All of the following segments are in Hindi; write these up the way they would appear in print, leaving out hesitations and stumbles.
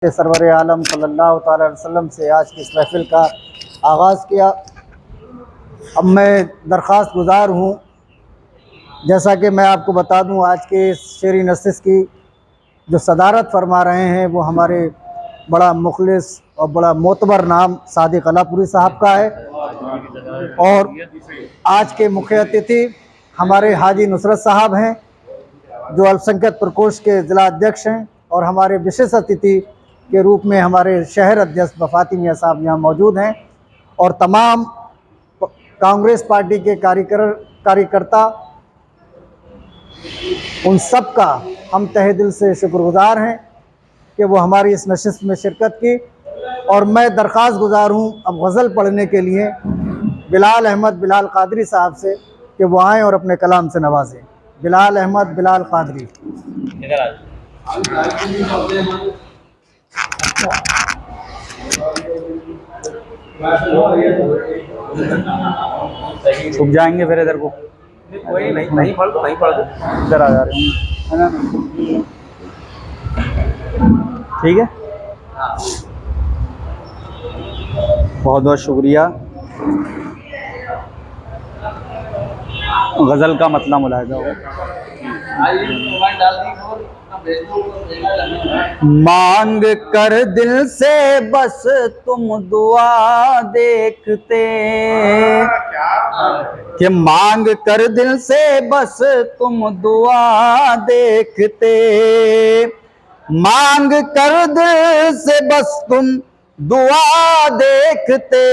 सरवर आलम सल्लल्लाहु ताला अलैहि वसल्लम से आज की इस महफिल का आगाज़ किया। अब मैं दरख्वास्त गुज़ार हूँ, जैसा कि मैं आपको बता दूँ, आज के इस शेरी नशिस्त की जो सदारत फरमा रहे हैं वो हमारे बड़ा मुखलिस और बड़ा मोतबर नाम सादिक अलापुरी साहब का है। और आज के मुख्य अतिथि हमारे हाजी नुसरत साहब हैं, जो अल्पसंख्यक प्रकोष्ठ के ज़िला अध्यक्ष हैं, और हमारे विशेष अतिथि के रूप में हमारे शहर अध्यक्ष वफाती मियाँ साहब यहाँ मौजूद हैं। और तमाम कांग्रेस पार्टी के कार्यकर्ता, उन सब का हम तहे दिल से शुक्रगुजार हैं कि वो हमारी इस नशिस्त में शिरकत की। और मैं दरख्वास्त गुजार हूँ अब गज़ल पढ़ने के लिए बिलाल अहमद बिलाल कादरी साहब से कि वो आएँ और अपने कलाम से नवाजें। बिलाल अहमद बिलाल कादरी। छुप जाएंगे फिर इधर को, कोई नहीं पढ़ दो, नहीं पढ़ दो, इधर आ जा रहे हैं, है ना? ठीक है, बहुत बहुत शुक्रिया। गज़ल का मतलब मुलाहिजा हो। मांग कर दिल से बस तुम दुआ देखते, कि मांग कर दिल से बस तुम दुआ देखते, मांग कर दिल से बस तुम दुआ देखते,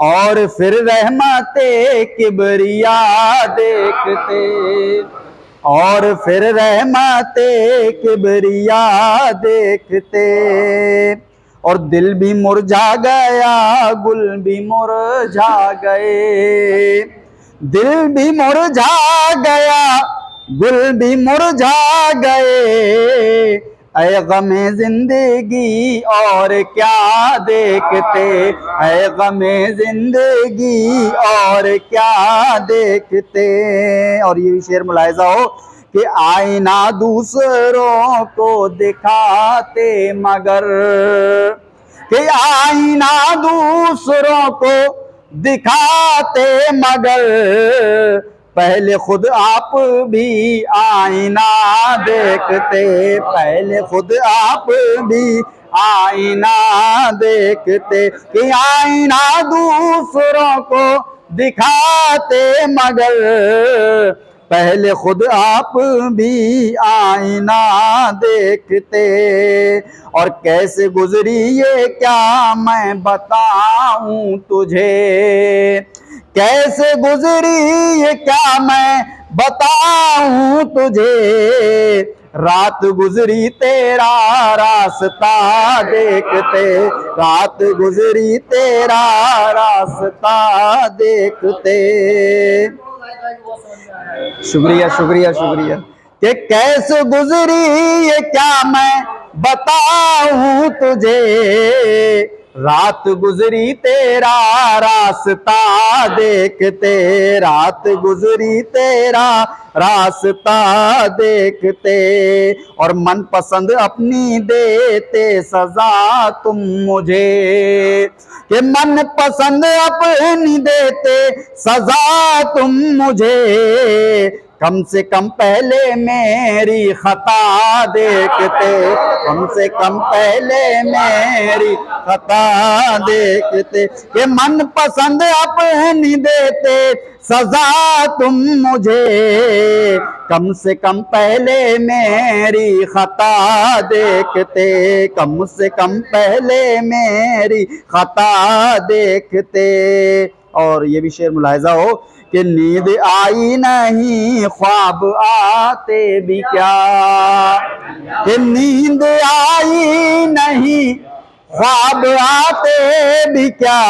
और फिर रहमते किबरिया देखते, और फिर रहमते किबरिया देखते। और दिल भी मुरझा गया, गुल भी मुरझा गए, दिल भी मुरझा गया, गुल भी मुरझा गए, ऐ गमे जिंदगी और क्या देखते, ऐ गमे जिंदगी और क्या देखते। और ये भी शेर मुलाहिजा हो कि आईना दूसरों को दिखाते मगर, कि आईना दूसरों को दिखाते मगर, पहले खुद आप भी आईना देखते, पहले खुद आप भी आईना देखते, कि आईना दूसरों को दिखाते मगर, पहले खुद आप भी आईना देखते। और कैसे गुजरी ये क्या मैं बताऊं तुझे, कैसे गुजरी ये क्या मैं बताऊं तुझे, रात गुजरी तेरा रास्ता देखते, रात गुजरी तेरा रास्ता देखते। शुक्रिया शुक्रिया शुक्रिया। कि कैसे गुजरी ये क्या मैं बताऊं तुझे, रात गुजरी तेरा रास्ता देखते, रात गुजरी तेरा रास्ता देखते। और मन पसंद अपनी देते सजा तुम मुझे, कि मन पसंद अपनी देते सजा तुम मुझे, कम से कम पहले मेरी खता देखते, कम से कम पहले मेरी खता देखते। कि मन पसंद अपनी देते सजा तुम मुझे, कम से कम पहले मेरी खता देखते, कम से कम पहले मेरी खता देखते। और ये भी शेर मुलाहिजा हो कि नींद आई नहीं ख्वाब आते भी क्या, कि नींद आई नहीं ख्वाब आते भी क्या,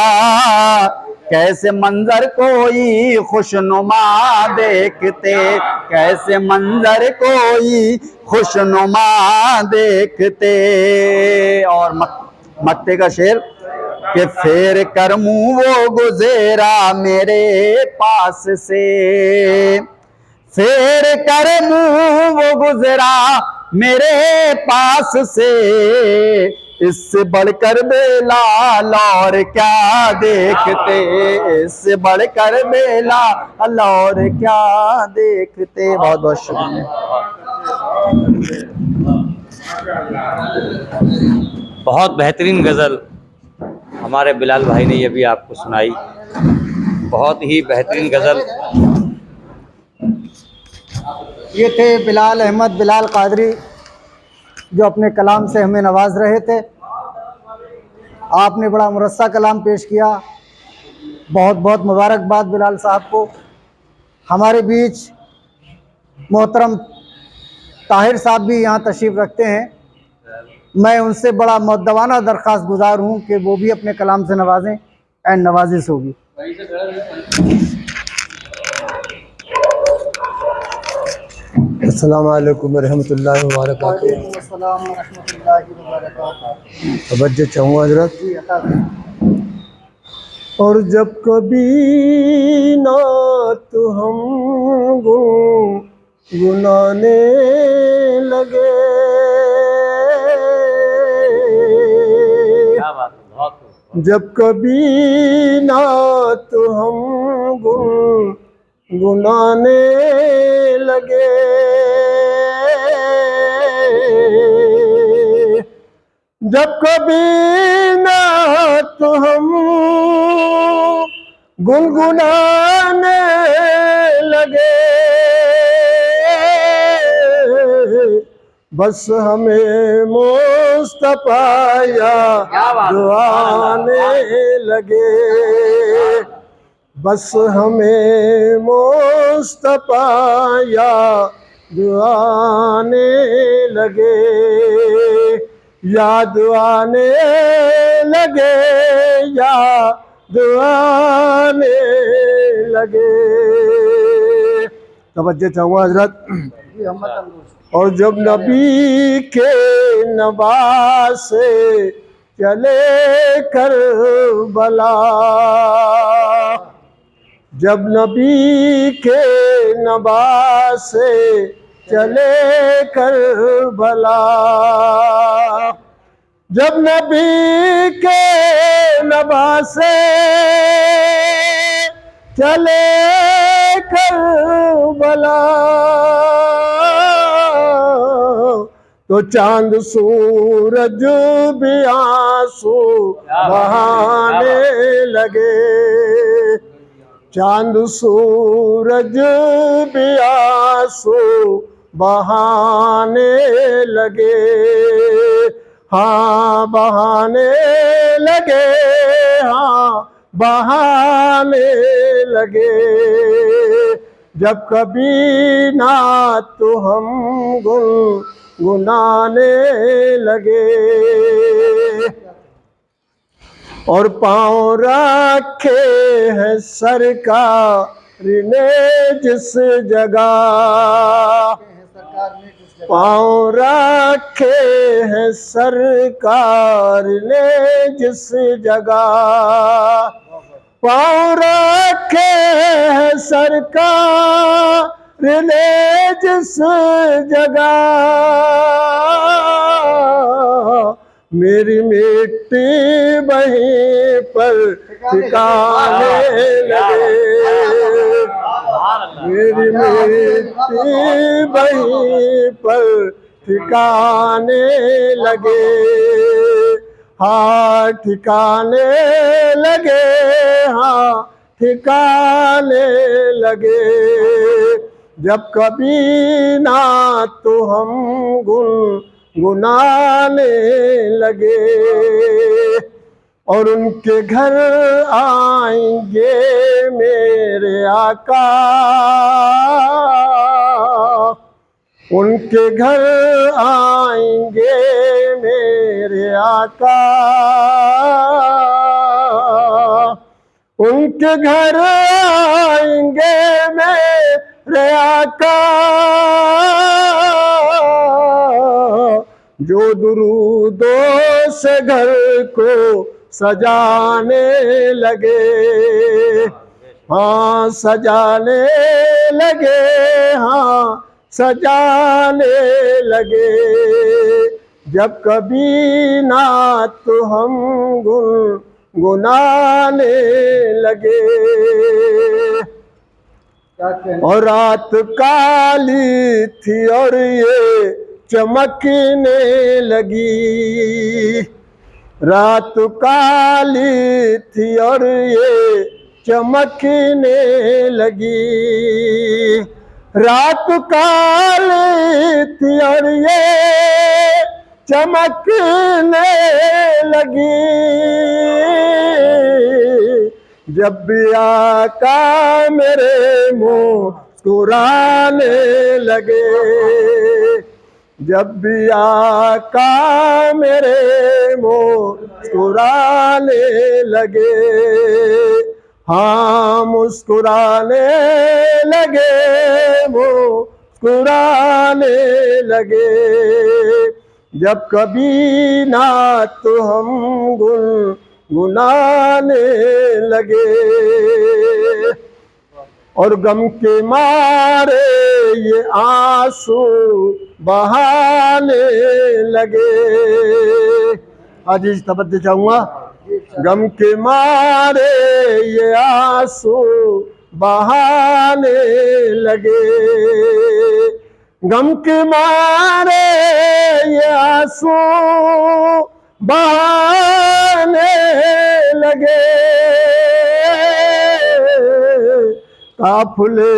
कैसे मंजर कोई खुशनुमा देखते, कैसे मंजर कोई खुशनुमा देखते। और मत्ते का शेर कि फेर कर मुँह वो गुजेरा मेरे पास से, फेर कर मुँह वो गुजरा मेरे पास से, इससे बढ़कर बेलाल और क्या देखते, इससे बढ़कर बेलाल और क्या देखते। बहुत बहुत शुक्रिया। बहुत बेहतरीन गज़ल हमारे बिलाल भाई ने ये भी आपको सुनाई, बहुत ही बेहतरीन गज़ल। ये थे बिलाल अहमद बिलाल कादरी, जो अपने कलाम से हमें नवाज रहे थे। आपने बड़ा मुरस्सा कलाम पेश किया, बहुत बहुत मुबारकबाद बिलाल साहब को। हमारे बीच मोहतरम ताहिर साहब भी यहाँ तशरीफ़ रखते हैं। मैं उनसे बड़ा मुद्दवाना दरख्वास्त गुजार हूँ कि वो भी अपने कलाम से नवाजें, एंड नवाजिश होगी। अस्सलाम वालेकुम रहमतुल्लाहि व बरकातहू। तवज्जो चाहूँ हजरत। और जब कभी नात हम गुनगुनाने लगे, क्या बात है, बहुत जब कभी नात हम गुनगुनाने लगे, जब कभी नात हम गुनगुनाने लगे, बस हमें मुस्तफा याद आने लगे, बस हमें मुस्तफा याद आने लगे, याद आने लगे, याद आने लगे। तवज्जो चाहूँ हजरत। और जब नबी के नवासे चले करबला, जब नबी के नवासे चले करबला, जब नबी के नवासे चले करबला, तो चांद सूरज भी आंसू बहाने लगे, चांद सूरज भी आंसू बहाने लगे, हाँ बहाने लगे, हाँ बहाने लगे। जब कभी नात हम गुनगुनाने लगे, और पाँव रखे हैं सरकार ने जिस जगह, पाँव रखे हैं सरकार ने जिस जगह, पाँव रखे हैं सरकार ने जिस जगह, मेरी मिट्टी वहीं पर ठिकाने लगे, मेरी मिट्टी वहीं पर ठिकाने लगे, हाँ ठिकाने लगे, हाँ ठिकाने लगे। जब कभी नात हम गुनगुनाने लगे, और उनके घर आएंगे मेरे आका, उनके घर आएंगे मेरे आका, उनके घर आएंगे मेरे आका, जो दुरूदों से घर को सजाने लगे, हाँ सजाने लगे, हाँ सजाने लगे। जब कभी नात हम गुनगुनाने लगे। और रात काली थी और ये चमकने लगी। रात काली थी और ये चमकने लगी। रात काली थी और ये चमकने लगी। जब भी आका मेरे मुस्कुराने लगे। जब भी आका मेरे मुस्कुराने लगे। हाँ मुस्कुराने लगे, मुस्कुराने लगे। जब कभी नात हम गुनगुनाने लगे। और गम के मारे ये आंसू बहाने लगे। आज इस तवज्जो चाहूँगा। गम के मारे ये आंसू बहाने लगे। गम के मारे ये आंसू बहाने लगे। काफिले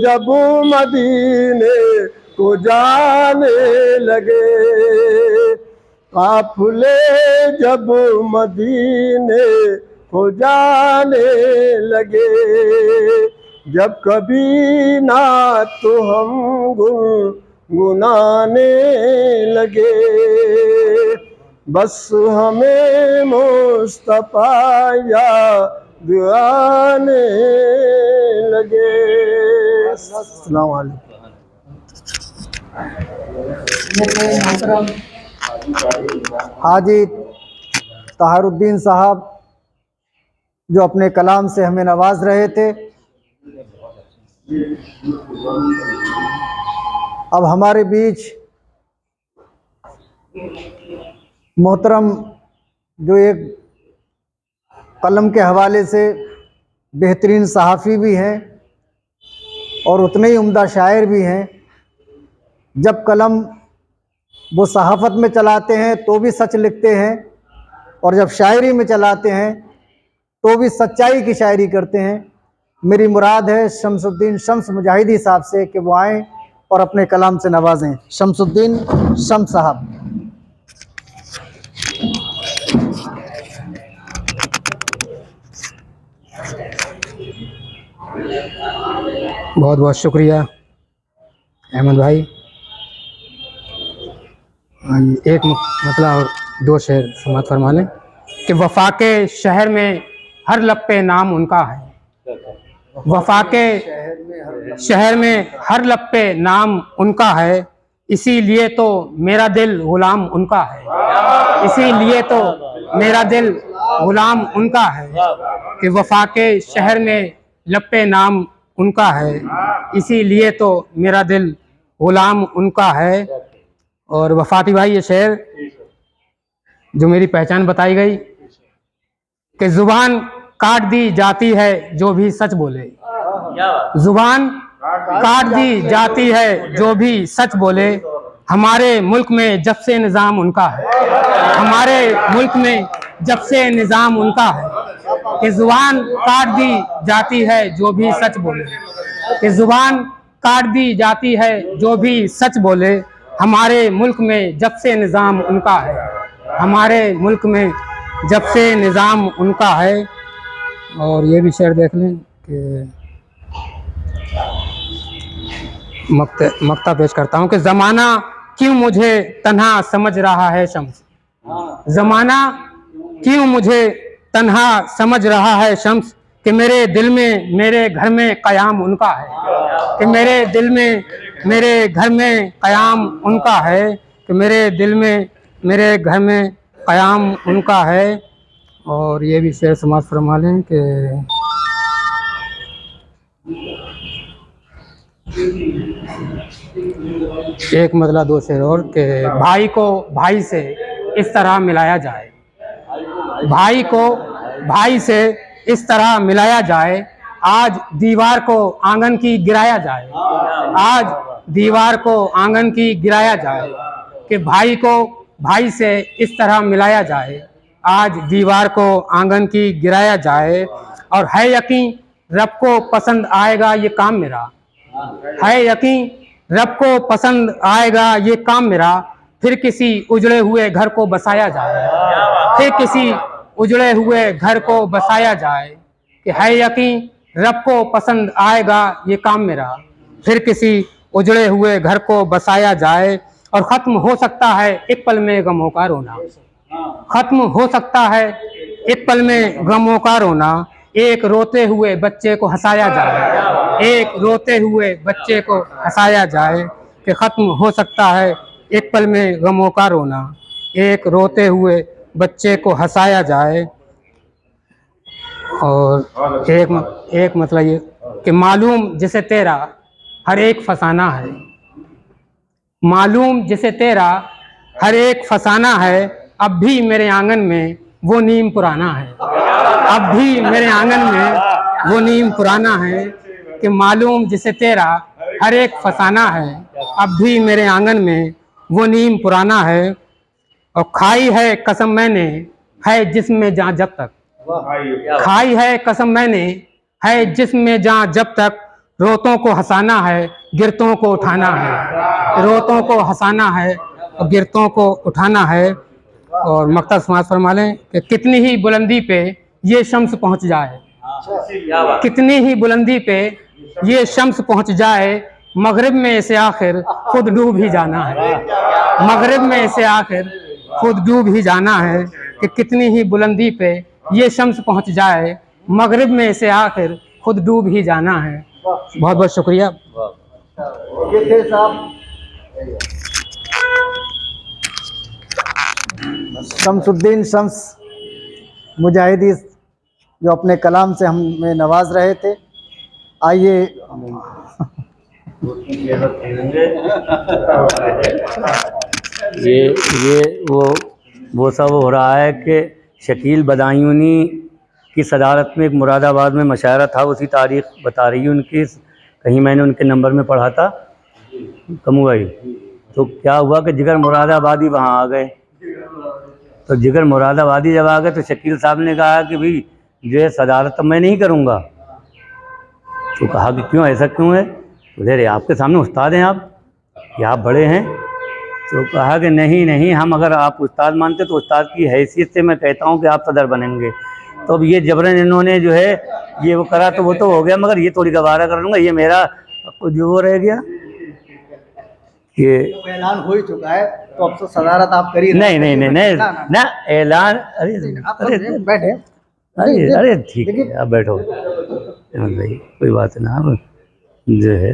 जब मदीने को जाने लगे। काफिले जब मदीने को जाने लगे। जब कभी नात हम गुनगुनाने लगे। बस हमें मुस्तफा याद आने लगे। अस्सलाम वालेकुम। हाजी तहारुद्दीन साहब जो अपने कलाम से हमें नवाज रहे थे। अब हमारे बीच मोहतरम जो एक कलम के हवाले से बेहतरीन सहाफ़ी भी हैं और उतने ही उम्दा शायर भी हैं। जब कलम वो सहाफ़त में चलाते हैं तो भी सच लिखते हैं और जब शायरी में चलाते हैं तो भी सच्चाई की शायरी करते हैं। मेरी मुराद है शमसुद्दीन शम्स मुजाहिदी साहब से कि वो आएँ और अपने कलाम से नवाजें। शमसुद्दीन शम्स साहब। बहुत बहुत शुक्रिया अहमद भाई। एक मतलब और दो शेर समात फरमा लें कि वफा के शहर में हर लब पे नाम उनका है। वफा के शहर में हर लब पे नाम उनका है। इसीलिए तो मेरा दिल गुलाम उनका है। इसीलिए तो मेरा दिल गुलाम उनका है कि वफा के शहर में लब पे नाम उनका है। इसीलिए तो मेरा दिल गुलाम उनका है। और वफाती भाई ये शेर जो मेरी पहचान बताई गई कि जुबान काट दी जाती है जो भी सच बोले। जुबान काट दी जाती है जो भी सच बोले। हमारे मुल्क में जब से निज़ाम उनका है। हमारे मुल्क में जब से निज़ाम उनका है कि जुबान काट दी जाती है जो भी सच बोले। कि जुबान काट दी जाती है जो भी सच बोले। हमारे मुल्क में जब से निज़ाम उनका है। हमारे मुल्क में जब से निज़ाम उनका है। और ये भी शेर देख लें कि मक्ता पेश करता हूँ कि ज़माना क्यों मुझे तन्हा समझ रहा है शम्स। ज़माना क्यों मुझे तन्हा समझ रहा है शम्स कि मेरे दिल में मेरे घर में क़याम उनका है। कि मेरे दिल में मेरे घर में क़याम उनका है। कि मेरे दिल में मेरे घर में क़याम उनका है। और ये भी शेर समाज फरमा लें कि एक मतला दो शेर और कि भाई को भाई से इस तरह मिलाया जाए, भाई को भाई से इस तरह मिलाया जाए, आज दीवार को आंगन की गिराया जाए, आज दीवार को आंगन की गिराया जाए, कि भाई को भाई से इस तरह मिलाया जाए, आज दीवार को आंगन की गिराया जाए। और है यकीन रब को पसंद आएगा ये काम मेरा, है यकीन रब को पसंद आएगा ये काम मेरा, फिर किसी उजड़े हुए घर को बसाया जाए, फिर किसी उजड़े हुए घर को बसाया जाए, कि है यकीन रब को पसंद आएगा ये काम मेरा, फिर किसी उजड़े हुए घर को बसाया जाए। और ख़त्म हो सकता है एक पल में गमों का रोना, ख़त्म हो सकता है एक पल में गमों का रोना, एक रोते हुए बच्चे को हंसाया जाए, एक रोते हुए बच्चे को हंसाया जाए, कि ख़त्म हो सकता है एक पल में गमों का रोना, एक रोते हुए बच्चे को हंसाया जाए। और एक मतलब ये कि मालूम जिसे तेरा हर एक फसाना है, मालूम जिसे तेरा हर एक फसाना है, अब भी मेरे आंगन में वो नीम पुराना है, अब भी मेरे आंगन में वो नीम पुराना है, कि मालूम जिसे तेरा हर एक फसाना है, अब भी मेरे आंगन में वो नीम पुराना है। और खाई है कसम मैंने है जिस्म में जहाँ जब तक, खाई है कसम मैंने है जिस्म में जहाँ जब तक, रोतों को हंसाना है गिरतों को उठाना है, रोतों को हंसाना है और गिरतों को उठाना है। और मक्ता समाज फरमा लें कि कितनी ही बुलंदी पे ये शम्स पहुंच जाए, कितनी ही बुलंदी पे ये शम्स पहुंच जाए, मगरिब में इसे आखिर खुद डूब ही जाना है, मगरिब में इसे आखिर खुद डूब ही जाना है, कि कितनी ही बुलंदी पे ये शम्स पहुंच जाए, मगरिब में इसे आखिर खुद डूब ही जाना है। बहुत बहुत शुक्रिया। ये थे साहब शमसुद्दीन शम्स मुजाहिदी, जो अपने कलाम से हमें नवाज रहे थे। आइए ये वो सब हो रहा है कि शकील बदायूनी की सदारत में एक मुरादाबाद में मशायरा था, उसी तारीख बता रही है उनकी, कहीं मैंने उनके नंबर में पढ़ा था कमू भाई। तो क्या हुआ कि जिगर मुरादाबादी वहाँ आ गए, तो जिगर मुरादाबादी जब आ गए तो शकील साहब ने कहा कि भाई जो है सदारत तो मैं नहीं करूँगा। तो कहा कि क्यों, ऐसा क्यों है? बोले रे आपके सामने उस्ताद हैं आप, कि आप बड़े हैं। तो कहा कि नहीं नहीं, हम अगर आप उस्ताद मानते तो उस्ताद की हैसियत से मैं कहता हूँ कि आप सदर बनेंगे। तो अब ये जबरन इन्होंने जो है ये वो करा, तो वो तो हो गया, मगर ये थोड़ी गवारा कर लूँगा, ये मेरा जो वो रह गया कि ऐलान हो ही चुका है, तो अब तो सदारत आप करिए। नहीं नहीं नहीं नहीं ना ऐलान, अरे अरे बैठे अरे अरे ठीक है, आप बैठो भाई, कोई बात ना, आप जो है